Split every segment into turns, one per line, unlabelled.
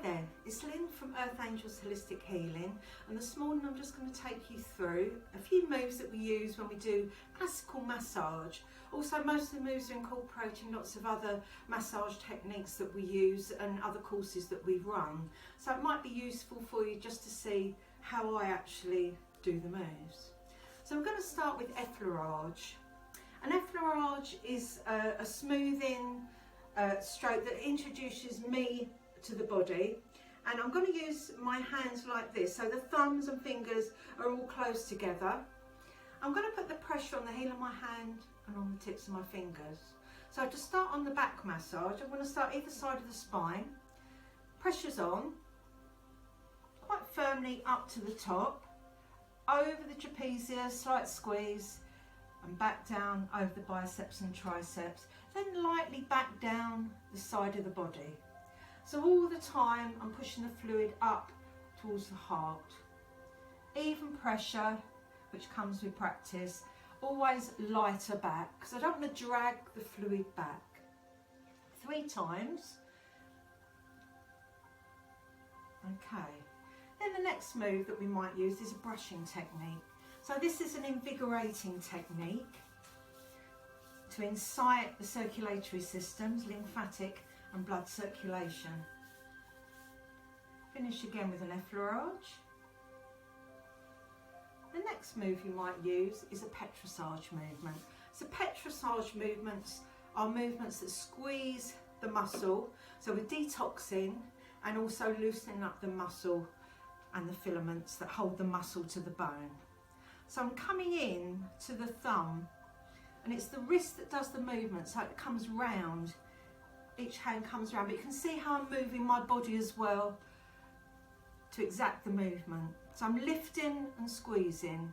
there, it's Lynn from Earth Angels Holistic Healing, and this morning I'm just going to take you through a few moves that we use when we do classical massage. Also, most of the moves are incorporating lots of other massage techniques that we use and other courses that we run. So it might be useful for you just to see how I actually do the moves. So we're going to start with effleurage. An effleurage is a smoothing stroke that introduces me to the body, and I'm going to use my hands like this, so the thumbs and fingers are all close together. I'm going to put the pressure on the heel of my hand and on the tips of my fingers. So to start on the back massage, I'm going to start either side of the spine. Pressure's on, quite firmly up to the top, over the trapezius, slight squeeze, and back down over the biceps and triceps, then lightly back down the side of the body. So all the time I'm pushing the fluid up towards the heart. Even pressure, which comes with practice, always lighter back, because I don't want to drag the fluid back. 3 times. Okay. Then the next move that we might use is a brushing technique. So this is an invigorating technique to incite the circulatory systems, lymphatic and blood circulation. Finish again with an effleurage. The next move you might use is a petrissage movement. So petrissage movements are movements that squeeze the muscle, so we're detoxing and also loosening up the muscle and the filaments that hold the muscle to the bone. So I'm coming in to the thumb, and it's the wrist that does the movement, so it comes round. Each hand comes round, but you can see how I'm moving my body as well to exact the movement. So I'm lifting and squeezing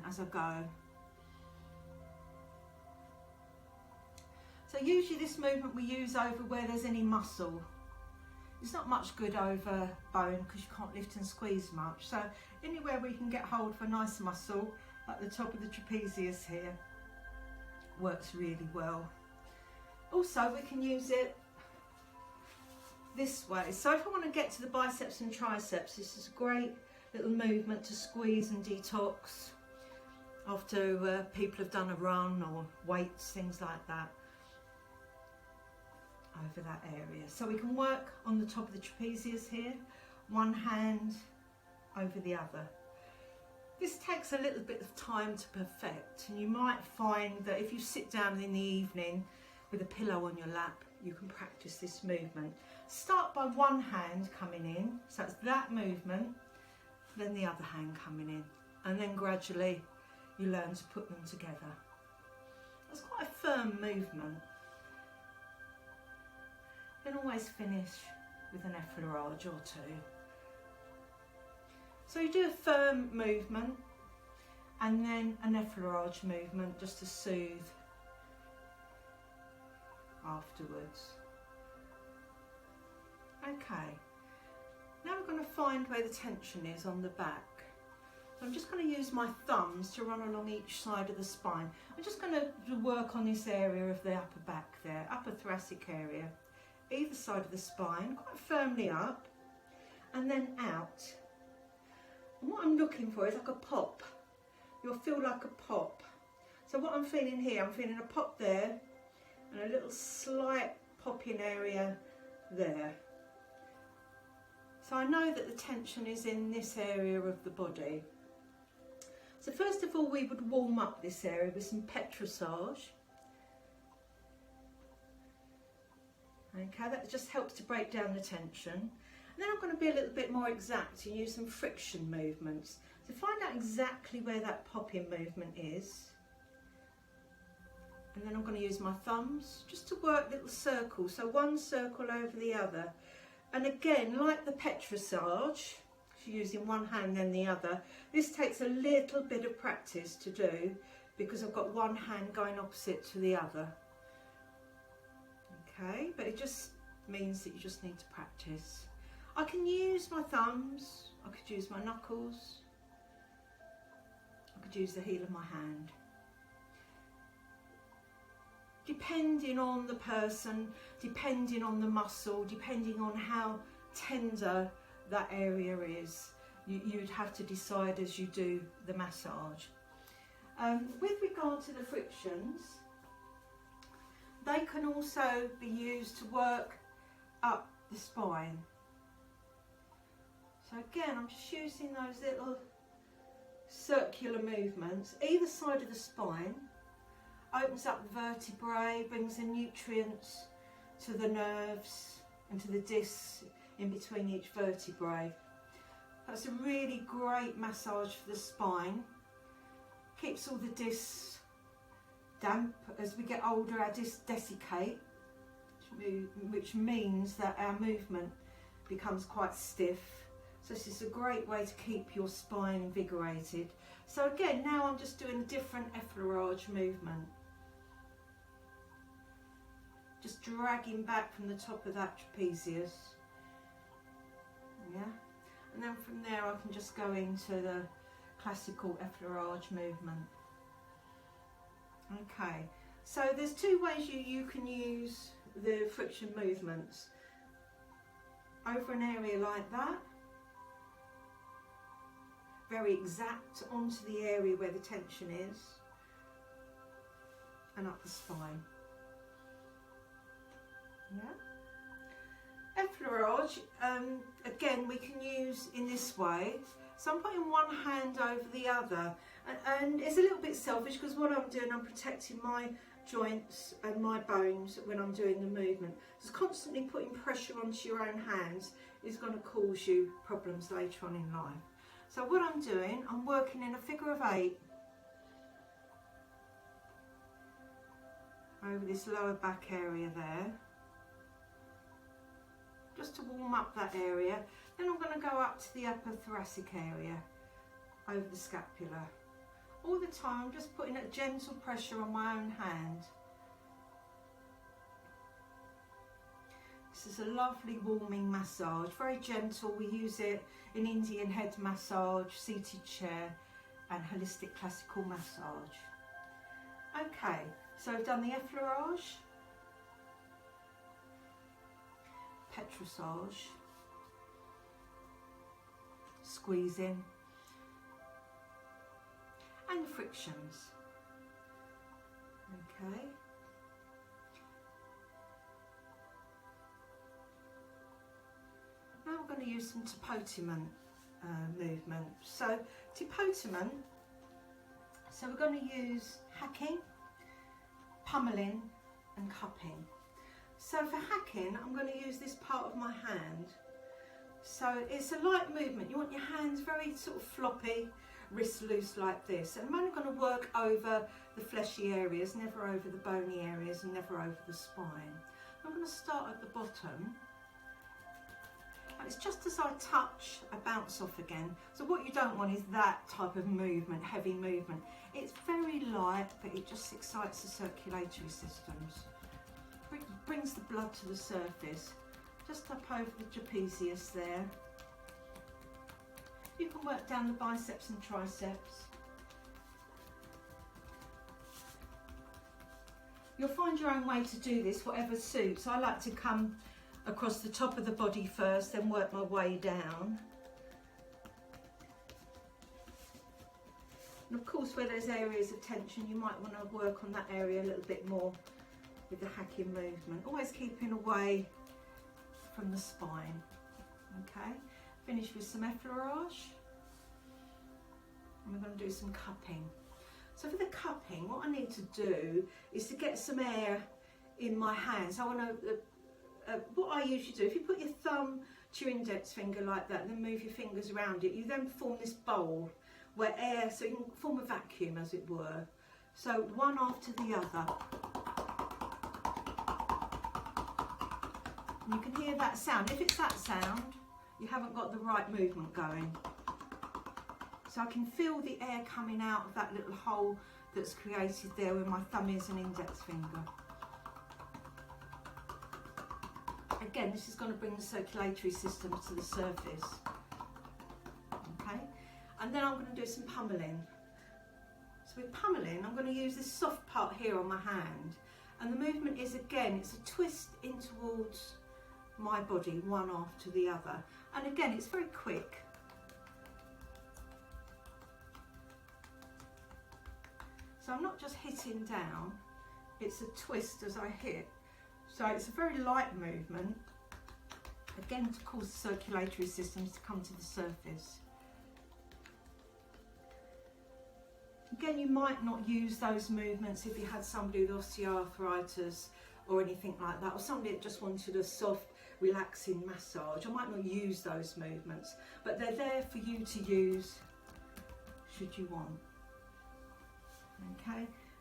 as I go. So usually this movement we use over where there's any muscle. It's not much good over bone because you can't lift and squeeze much. So anywhere we can get hold of a nice muscle, like the top of the trapezius here, works really well. Also, we can use it this way. So if I want to get to the biceps and triceps, this is a great little movement to squeeze and detox after people have done a run or weights, things like that, over that area. So we can work on the top of the trapezius here, one hand over the other. This takes a little bit of time to perfect, and you might find that if you sit down in the evening with a pillow on your lap, you can practice this movement. Start by one hand coming in, so it's that movement, then the other hand coming in, and then gradually you learn to put them together. It's quite a firm movement. Then always finish with an effleurage or 2. So you do a firm movement and then an effleurage movement just to soothe afterwards. Okay, now we're going to find where the tension is on the back. So I'm just going to use my thumbs to run along each side of the spine. I'm just going to work on this area of the upper back there, upper thoracic area, either side of the spine, quite firmly up and then out. And what I'm looking for is like a pop. You'll feel like a pop. So what I'm feeling here, I'm feeling a pop there and a little slight popping area there. So I know that the tension is in this area of the body. So first of all, we would warm up this area with some petrissage. Okay, that just helps to break down the tension. And then I'm going to be a little bit more exact and use some friction movements to find out exactly where that popping movement is. And then I'm going to use my thumbs just to work little circles, so one circle over the other. And again, like the petrissage, using one hand then the other, this takes a little bit of practice to do because I've got one hand going opposite to the other. Okay, but it just means that you just need to practice. I can use my thumbs, I could use my knuckles, I could use the heel of my hand. depending on the person, depending on the muscle, depending on how tender that area is, you'd have to decide as you do the massage. With regard to the frictions, they can also be used to work up the spine. So again, I'm just using those little circular movements either side of the spine. Opens up the vertebrae, brings the nutrients to the nerves and to the discs in between each vertebrae. That's a really great massage for the spine. Keeps all the discs damp. As we get older, our discs desiccate, which means that our movement becomes quite stiff. So this is a great way to keep your spine invigorated. So again, now I'm just doing a different effleurage movement. Just dragging back from the top of that trapezius. Yeah. And then from there I can just go into the classical effleurage movement. Okay, so there's two ways you can use the friction movements. Over an area like that, very exact onto the area where the tension is, and up the spine. Yeah. Effleurage, again, we can use in this way. So I'm putting one hand over the other, and it's a little bit selfish because what I'm doing, I'm protecting my joints and my bones when I'm doing the movement. Just constantly putting pressure onto your own hands is going to cause you problems later on in life. So what I'm doing, I'm working in a figure of 8 over this lower back area there, just to warm up that area. Then I'm going to go up to the upper thoracic area over the scapula. All the time I'm just putting a gentle pressure on my own hand. This is a lovely warming massage, very gentle. We use it in Indian head massage, seated chair and holistic classical massage. Okay, so I've done the effleurage, petrissage, squeezing and frictions. Okay. Now we're going to use some tepotement movement. So tepotement, so we're going to use hacking, pummeling and cupping. So for hacking, I'm going to use this part of my hand. So it's a light movement. You want your hands very sort of floppy, wrists loose like this. And I'm only going to work over the fleshy areas, never over the bony areas and never over the spine. I'm going to start at the bottom. And it's just as I touch, I bounce off again. So what you don't want is that type of movement, heavy movement. It's very light, but it just excites the circulatory systems. Brings the blood to the surface. Just up over the trapezius there. You can work down the biceps and triceps. You'll find your own way to do this, whatever suits. I like to come across the top of the body first, then work my way down. And of course, where there's areas of tension, you might want to work on that area a little bit more with the hacking movement. Always keeping away from the spine. Okay, finish with some effleurage. And we're going to do some cupping. So for the cupping, what I need to do is to get some air in my hands. I want to, what I usually do, if you put your thumb to your index finger like that and then move your fingers around it, you then form this bowl where air, so you can form a vacuum as it were. So one after the other. And you can hear that sound. If it's that sound, you haven't got the right movement going. So I can feel the air coming out of that little hole that's created there where my thumb is and index finger. Again, this is going to bring the circulatory system to the surface. Okay, and then I'm going to do some pummeling. So with pummeling, I'm going to use this soft part here on my hand, And the movement is, again, it's a twist in towards my body, one after the other. And again, it's very quick. So I'm not just hitting down, it's a twist as I hit. So it's a very light movement, again to cause the circulatory systems to come to the surface. Again, you might not use those movements if you had somebody with osteoarthritis or anything like that, or somebody that just wanted a soft, relaxing massage. I might not use those movements, but they're there for you to use should you want. Okay.